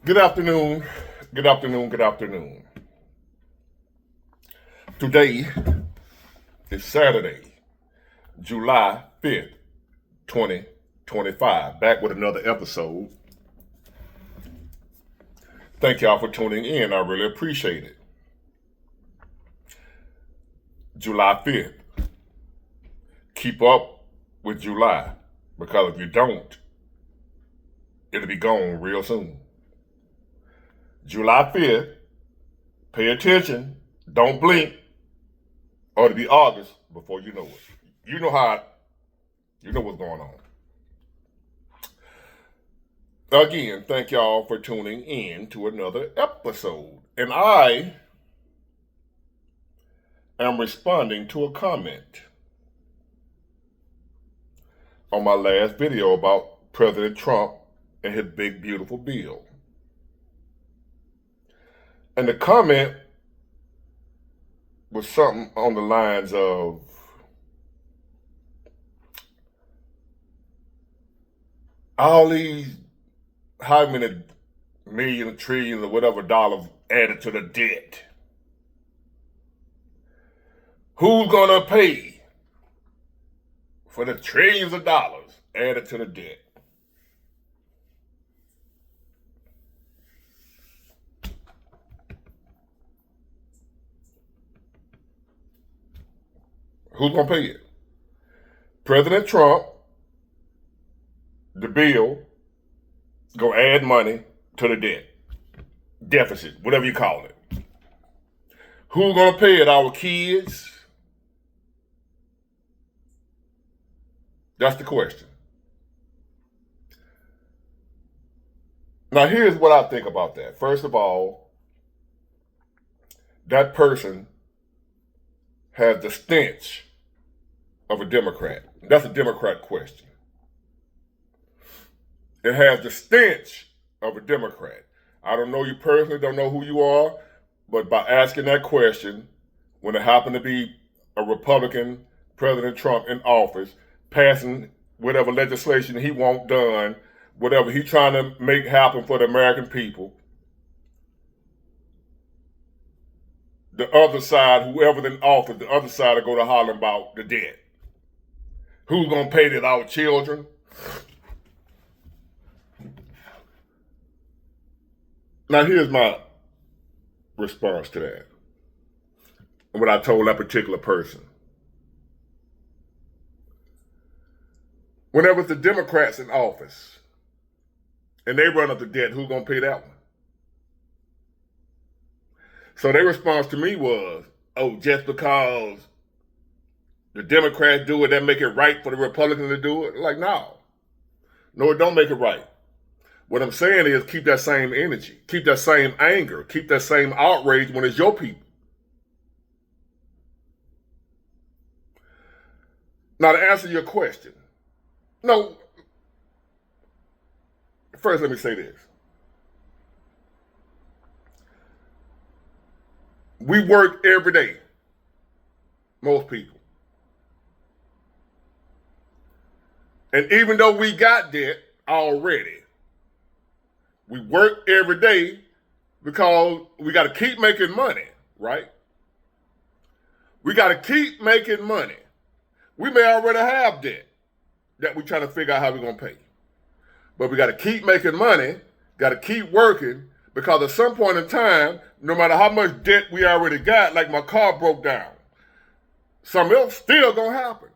Good afternoon. Good afternoon. Good afternoon. Today is Saturday, July 5th, 2025. Back with another episode. Thank y'all for tuning in. I really appreciate it. July 5th. Keep up with July because if you don't, it'll be gone real soon. July 5th, pay attention, don't blink, or it'll be August before you know it. You know what's going on. Again, thank y'all for tuning in to another episode. And I am responding to a comment on my last video about President Trump and his big, beautiful bill. And the comment was something on the lines of, all these, how many millions, trillions, or whatever dollars added to the debt? Who's gonna pay for the trillions of dollars added to the debt? Who's gonna pay it? President Trump, the bill, gonna add money to the debt, deficit, whatever you call it. Who's gonna pay it? Our kids? That's the question. Now, here's what I think about that. First of all, that person has the stench of a Democrat. That's a Democrat question. It has the stench of a Democrat. I don't know you personally, don't know who you are, but by asking that question, when it happened to be a Republican President Trump in office, passing whatever legislation he wants done, whatever he's trying to make happen for the American people, the other side, whoever's in office, the other side will go to holler about the debt. Who's going to pay this? Our children? Now, here's my response to that. What I told that particular person. Whenever it's the Democrats in office and they run up the debt, who's going to pay that one? So their response to me was, oh, just because the Democrats do it, that make it right for the Republicans to do it? Like, no. No, it don't make it right. What I'm saying is keep that same energy, keep that same anger, keep that same outrage when it's your people. Now, to answer your question, no, first let me say this. We work every day, most people. And even though we got debt already, we work every day because we got to keep making money, right? We got to keep making money. We may already have debt that we're trying to figure out how we're going to pay. But we got to keep making money, got to keep working, because at some point in time, no matter how much debt we already got, like my car broke down, something else still going to happen.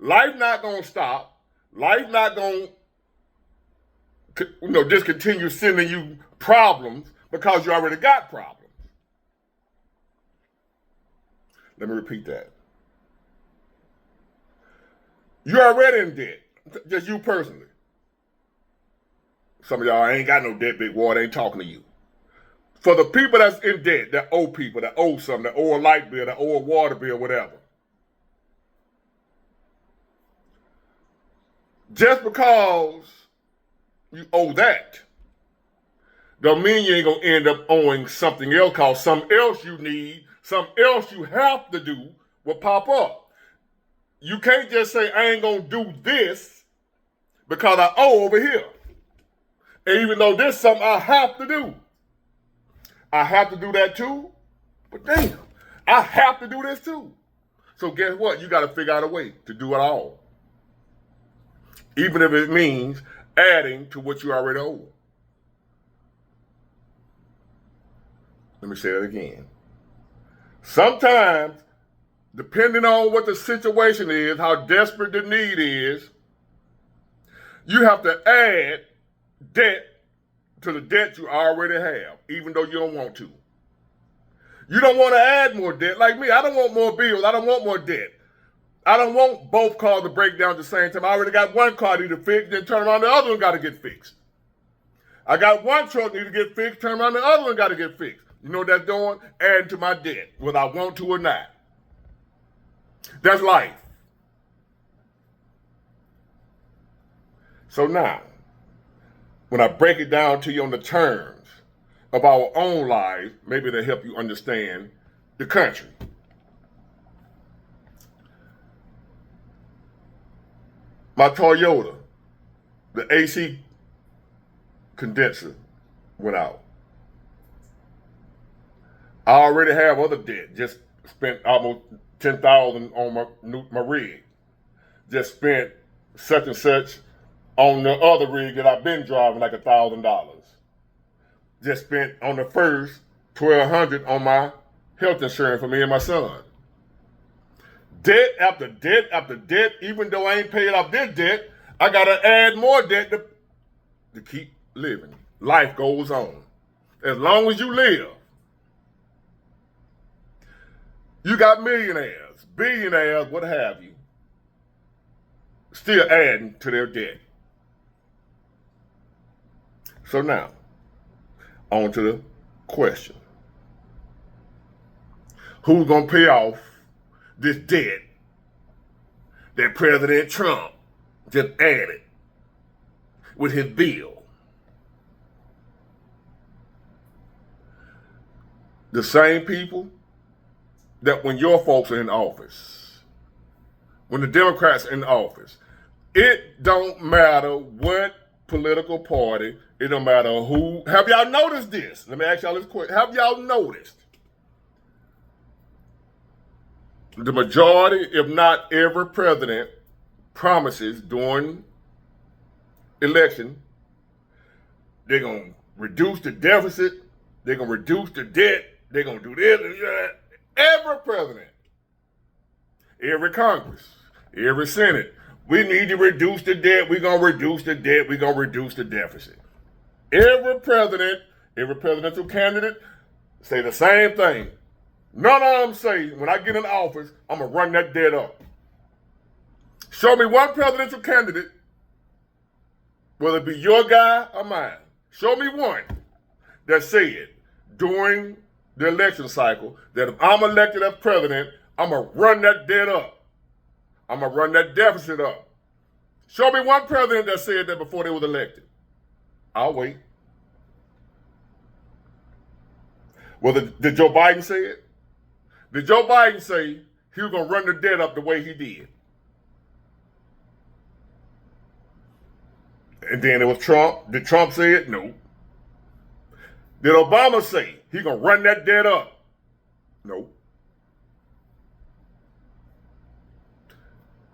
Life not going to stop. Life not going to just continue sending you problems because you already got problems. Let me repeat that. You're already in debt, just you personally. Some of y'all ain't got no debt, big boy, they ain't talking to you. For the people that's in debt, that owe people, that owe something, that owe a light bill, that owe a water bill, whatever. Just because you owe that, don't mean you ain't gonna end up owing something else, cause something else you need, something else you have to do will pop up. You can't just say, I ain't gonna do this because I owe over here. Even though this is something I have to do. I have to do that too. But damn, I have to do this too. So guess what? You got to figure out a way to do it all. Even if it means adding to what you already owe. Let me say that again. Sometimes, depending on what the situation is, how desperate the need is, you have to add debt to the debt you already have, even though you don't want to. You don't want to add more debt. Like me, I don't want more bills. I don't want more debt. I don't want both cars to break down at the same time. I already got one car need to fix, then turn around, the other one got to get fixed. I got one truck need to get fixed, turn around, the other one got to get fixed. You know what that's doing? Adding to my debt, whether I want to or not. That's life. So now, when I break it down to you on the terms of our own lives, maybe it'll help you understand the country. My Toyota, the AC condenser went out. I already have other debt. Just spent almost $10,000 on my rig. Just spent such and such on the other rig that I've been driving, like $1,000. Just spent on the first $1,200 on my health insurance for me and my son. Debt after debt after debt. Even though I ain't paid off this debt, I gotta add more debt to keep living. Life goes on. As long as you live. You got millionaires, billionaires, what have you, still adding to their debt. So now, on to the question. Who's going to pay off this debt that President Trump just added with his bill? The same people that when your folks are in office, when the Democrats are in office, it don't matter what political party, it don't matter who. Have y'all noticed this? Let me ask y'all this question. Have y'all noticed the majority, if not every president, promises during election they're going to reduce the deficit, they're going to reduce the debt, they're going to do this and that. Every president, every Congress, every Senate, we need to reduce the debt, we're going to reduce the debt, we're going to reduce the deficit. Every president, every presidential candidate say the same thing. None of them say, when I get in office, I'm going to run that debt up. Show me one presidential candidate, whether it be your guy or mine, show me one that said during the election cycle that if I'm elected as president, I'm going to run that debt up. I'm going to run that deficit up. Show me one president that said that before they was elected. I'll wait. Well, did Joe Biden say it? Did Joe Biden say he was going to run the debt up the way he did? And then it was Trump. Did Trump say it? No. Did Obama say he's going to run that debt up? No.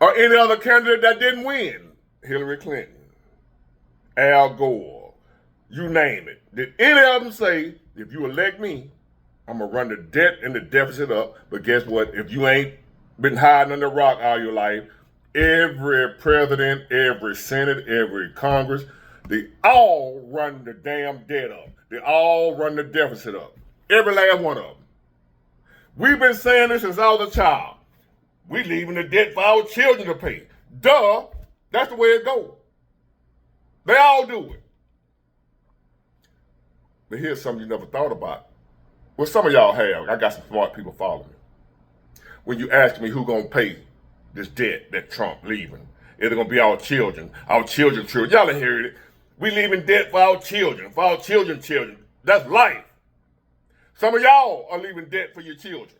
Or any other candidate that didn't win? Hillary Clinton, Al Gore, you name it. Did any of them say, if you elect me, I'm going to run the debt and the deficit up? But guess what? If you ain't been hiding under a rock all your life, every president, every Senate, every Congress, they all run the damn debt up. They all run the deficit up. Every last one of them. We've been saying this since I was a child. We leaving the debt for our children to pay. Duh. That's the way it goes. They all do it. But here's something you never thought about. Well, some of y'all have. I got some smart people following me. When you ask me who gonna pay this debt that Trump leaving, it's gonna be our children, children. Y'all ain't heard it. We leaving debt for our children, children. That's life. Some of y'all are leaving debt for your children.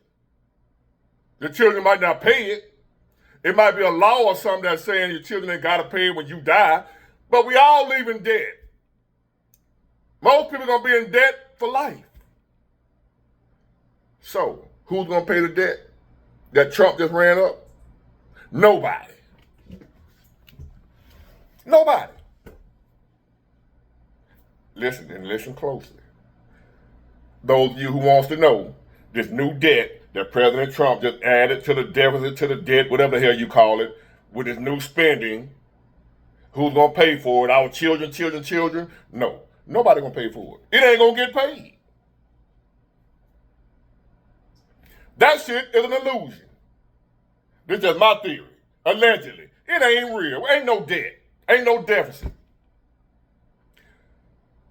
The children might not pay it. It might be a law or something that's saying your children ain't got to pay it when you die, but we all leaving debt. Most people are going to be in debt for life. So, who's going to pay the debt that Trump just ran up? Nobody. Nobody. Listen and listen closely. Those of you who wants to know this new debt that President Trump just added to the deficit, to the debt, whatever the hell you call it, with his new spending, who's going to pay for it? Our children? No. Nobody going to pay for it. It ain't going to get paid. That shit is an illusion. This is just my theory. Allegedly. It ain't real. Ain't no debt. Ain't no deficit.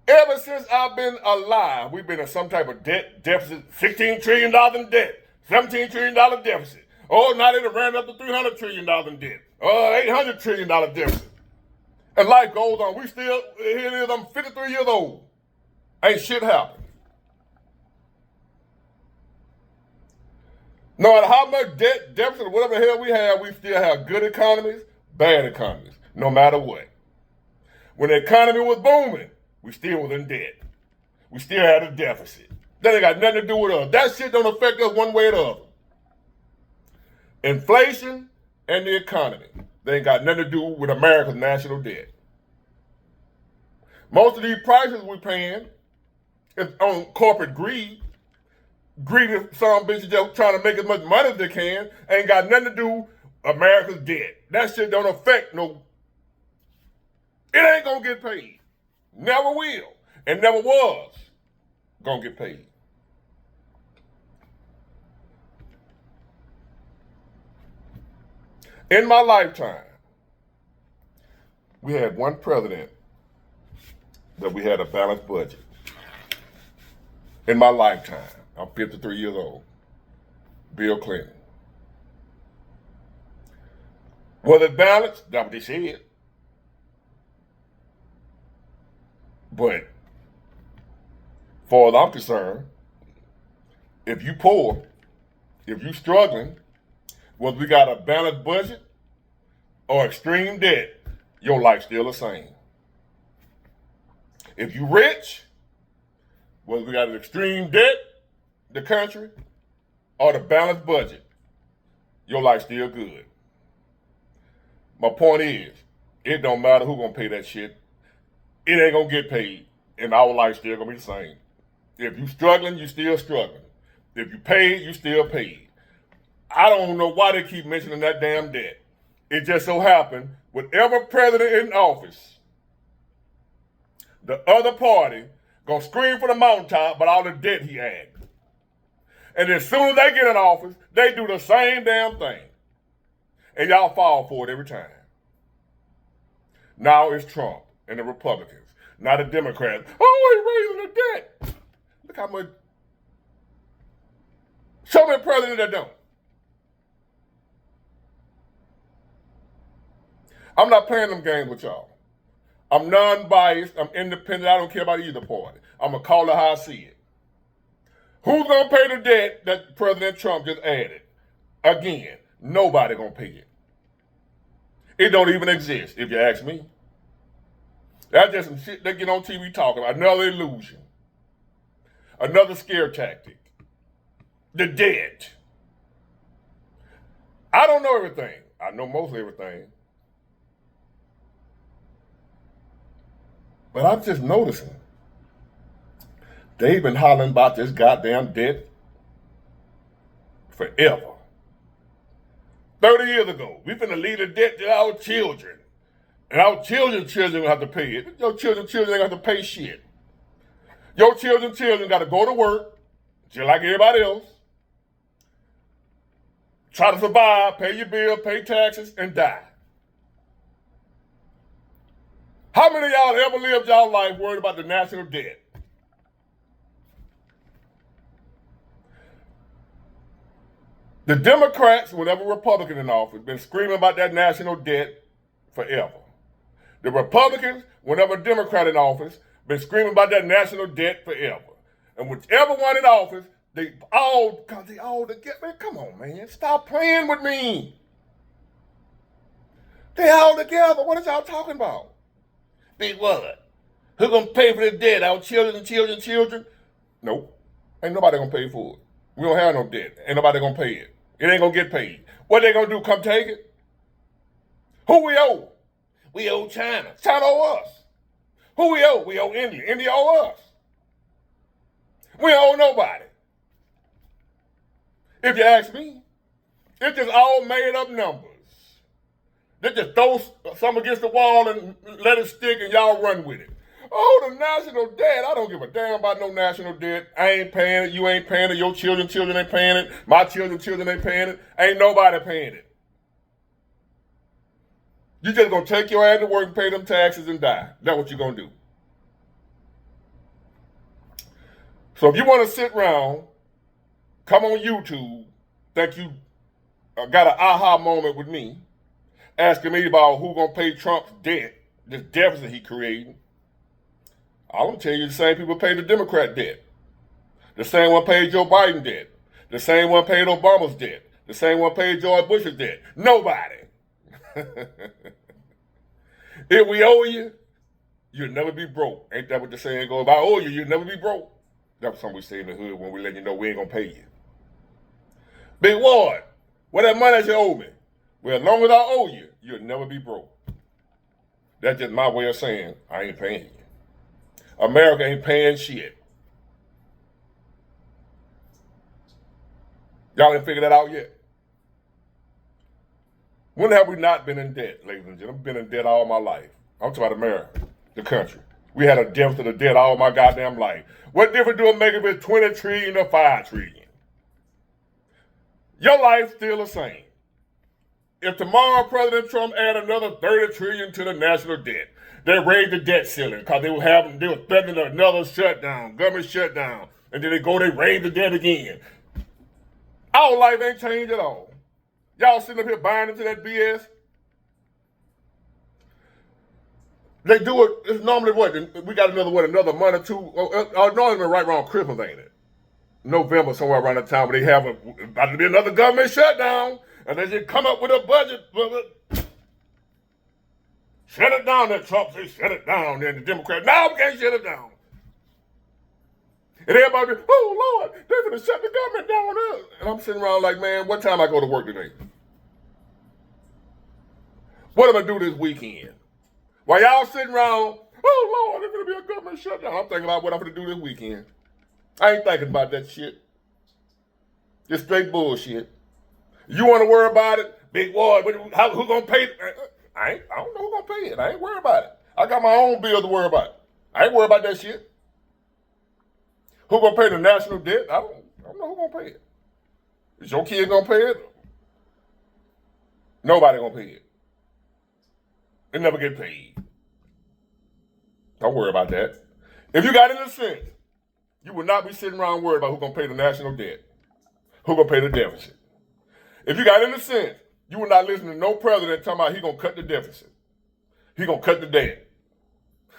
Ever since I've been alive, we've been in some type of debt deficit, $16 trillion in debt, $17 trillion deficit. Oh, now they ran up to $300 trillion in debt. $800 trillion deficit. And life goes on. We still, here it is, I'm 53 years old. Ain't shit happened. No matter how much debt, deficit, whatever the hell we have, we still have good economies, bad economies, no matter what. When the economy was booming, we still was in debt. We still had a deficit. That ain't got nothing to do with us. That shit don't affect us one way or the other. Inflation and the economy, they ain't got nothing to do with America's national debt. Most of these prices we're paying is on corporate greed. Greedy some bitches just trying to make as much money as they can, ain't got nothing to do with America's debt. That shit don't affect no. It ain't gonna get paid. Never will. And never was gonna get paid. In my lifetime, we had one president that we had a balanced budget. In my lifetime, I'm 53 years old. Bill Clinton. Was it balanced? That's what they said. But, far as I'm concerned, if you poor, if you struggling, whether we got a balanced budget or extreme debt, your life's still the same. If you rich, whether we got an extreme debt, the country, or the balanced budget, your life's still good. My point is, it don't matter who gonna pay that shit. It ain't gonna get paid, and our life's still gonna be the same. If you struggling, you still struggling. If you paid, you still paid. I don't know why they keep mentioning that damn debt. It just so happened, whatever president in office, the other party gonna scream from the mountaintop about all the debt he had. And as soon as they get in office, they do the same damn thing. And y'all fall for it every time. Now it's Trump and the Republicans, not the Democrats. Oh, he's raising the debt. Look how much. Show me a president that don't. I'm not playing them games with y'all. I'm non-biased. I'm independent. I don't care about either party. I'm going to call it how I see it. Who's going to pay the debt that President Trump just added? Again, nobody going to pay it. It don't even exist, if you ask me. That's just some shit they get on TV talking about. Another illusion. Another scare tactic. The debt. I don't know everything. I know most everything. But I'm just noticing. They've been hollering about this goddamn debt forever. 30 years ago, we finna leave the debt to our children. And our children gonna have to pay it. Your children ain't got to pay shit. Your children got to go to work, just like everybody else. Try to survive, pay your bill, pay taxes, and die. How many of y'all ever lived y'all life worried about the national debt? The Democrats, whenever Republican in office, been screaming about that national debt forever. The Republicans, whenever Democrat in office, been screaming about that national debt forever. And whichever one in office, they all together. Man, come on, man. Stop playing with me. They all together. What is y'all talking about? Big what? Who's gonna pay for the debt? Our children, children, children? Nope. Ain't nobody gonna pay for it. We don't have no debt. Ain't nobody gonna pay it. It ain't gonna get paid. What they gonna do? Come take it? Who we owe? We owe China. China owe us. Who we owe? We owe India. India owe us. We don't owe nobody. If you ask me, it's just all made up numbers. They just throw some against the wall and let it stick and y'all run with it. Oh, the national debt. I don't give a damn about no national debt. I ain't paying it. You ain't paying it. Your children ain't paying it. My children ain't paying it. Ain't nobody paying it. You just gonna take your ass to work and pay them taxes and die. That's what you're gonna do. So if you want to sit around, come on YouTube, think you got an aha moment with me, asking me about who gonna pay Trump's debt, this deficit he created, I'm gonna tell you the same people pay the Democrat debt. The same one paid Joe Biden debt. The same one paid Obama's debt. The same one paid George Bush's debt. Nobody. If we owe you, you'll never be broke. Ain't that what the saying goes? If I owe you, you'll never be broke. That's something we say in the hood when we let you know we ain't gonna pay you. Big Ward, what that money that you owe me? Well, as long as I owe you, you'll never be broke. That's just my way of saying I ain't paying you. America ain't paying shit. Y'all ain't figured that out yet? When have we not been in debt, ladies and gentlemen? I've been in debt all my life. I'm talking about America, the country. We had a deficit of debt all my goddamn life. What difference do it make if it's 20 trillion or 5 trillion? Your life's still the same. If tomorrow President Trump add another 30 trillion to the national debt, they raise the debt ceiling because they were threatening another shutdown, government shutdown, and then they raise the debt again. Our life ain't changed at all. Y'all sitting up here buying into that BS? They do it, it's normally what? We got another month or two? Normally right around Christmas, ain't it? November, somewhere around that time, where they have about to be another government shutdown, and they just come up with a budget. Shut it down, that Trump says shut it down, then the Democrats, no, we can't shut it down. And everybody be, oh Lord, they're gonna shut the government down. And I'm sitting around like, man, what time I go to work today? What am I do this weekend? While y'all sitting around, oh Lord, there's gonna be a government shutdown. I'm thinking about what I'm gonna do this weekend. I ain't thinking about that shit. Just straight bullshit. You want to worry about it? Big Ward, who gonna pay it? I don't know who gonna pay it. I ain't worried about it. I got my own bill to worry about. I ain't worried about that shit. Who gonna pay the national debt? I don't know who gonna pay it. Is your kid gonna pay it? Nobody gonna pay it. It never get paid. Don't worry about that. If you got any sense, you would not be sitting around worried about who's gonna pay the national debt, who gonna pay the deficit. If you got any sense, you would not listen to no president talking about he gonna cut the deficit. He gonna cut the debt.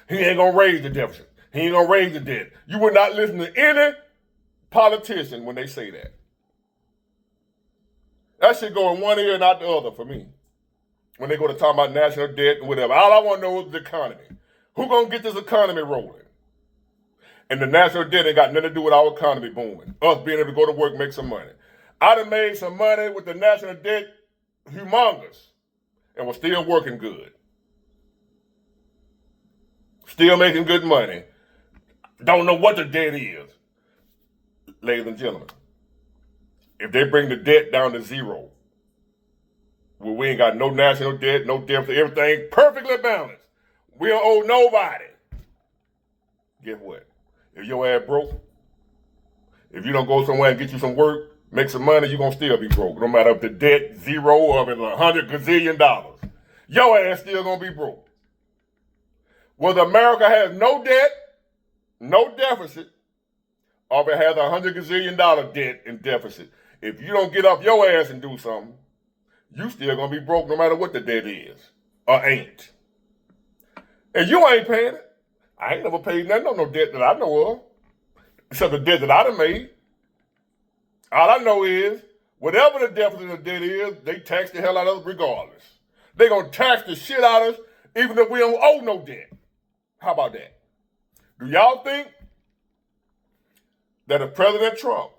He ain't gonna raise the deficit. He ain't gonna raise the debt. You would not listen to any politician when they say that. That shit go in one ear and out the other for me. When they go to talk about national debt and whatever. All I want to know is the economy. Who gonna get this economy rolling? And the national debt ain't got nothing to do with our economy booming. Us being able to go to work and make some money. I done made some money with the national debt humongous and was still working good. Still making good money. Don't know what the debt is. Ladies and gentlemen, if they bring the debt down to zero, where we ain't got no national debt, no deficit, everything perfectly balanced, we don't owe nobody. Guess what? If your ass broke, if you don't go somewhere and get you some work, make some money, you're going to still be broke. No matter if the debt zero or if it's $100 gazillion. Your ass still going to be broke. Whether America has no debt, no deficit, or if it has $100 gazillion debt and deficit, if you don't get off your ass and do something, you still going to be broke no matter what the debt is or ain't. And you ain't paying it. I ain't never paid nothing on no debt that I know of, except the debt that I done made. All I know is, whatever the deficit of debt is, they tax the hell out of us regardless. They gonna tax the shit out of us, even if we don't owe no debt. How about that? Do y'all think that if President Trump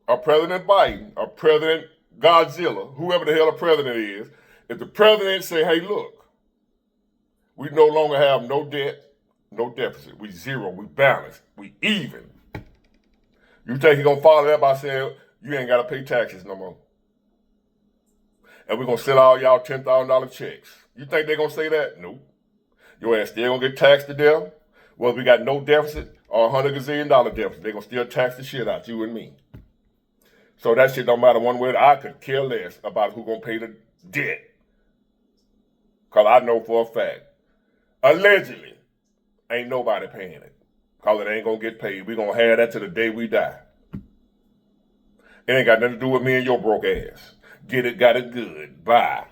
or President Biden or President Godzilla, whoever the hell the president is, if the president say, hey, look, we no longer have no debt, no deficit, we zero, we balance, we even. You think he's going to follow that by saying, you ain't got to pay taxes no more. And we're going to send all y'all $10,000 checks. You think they're going to say that? Nope. Your ass still going to get taxed to death. Whether we got no deficit or $100 gazillion deficit, they're going to still tax the shit out you and me. So that shit don't matter one way. I could care less about who's going to pay the debt. Because I know for a fact, allegedly, ain't nobody paying it. Because it ain't going to get paid. We're going to have that to the day we die. It ain't got nothing to do with me and your broke ass. Get it, got it good. Bye.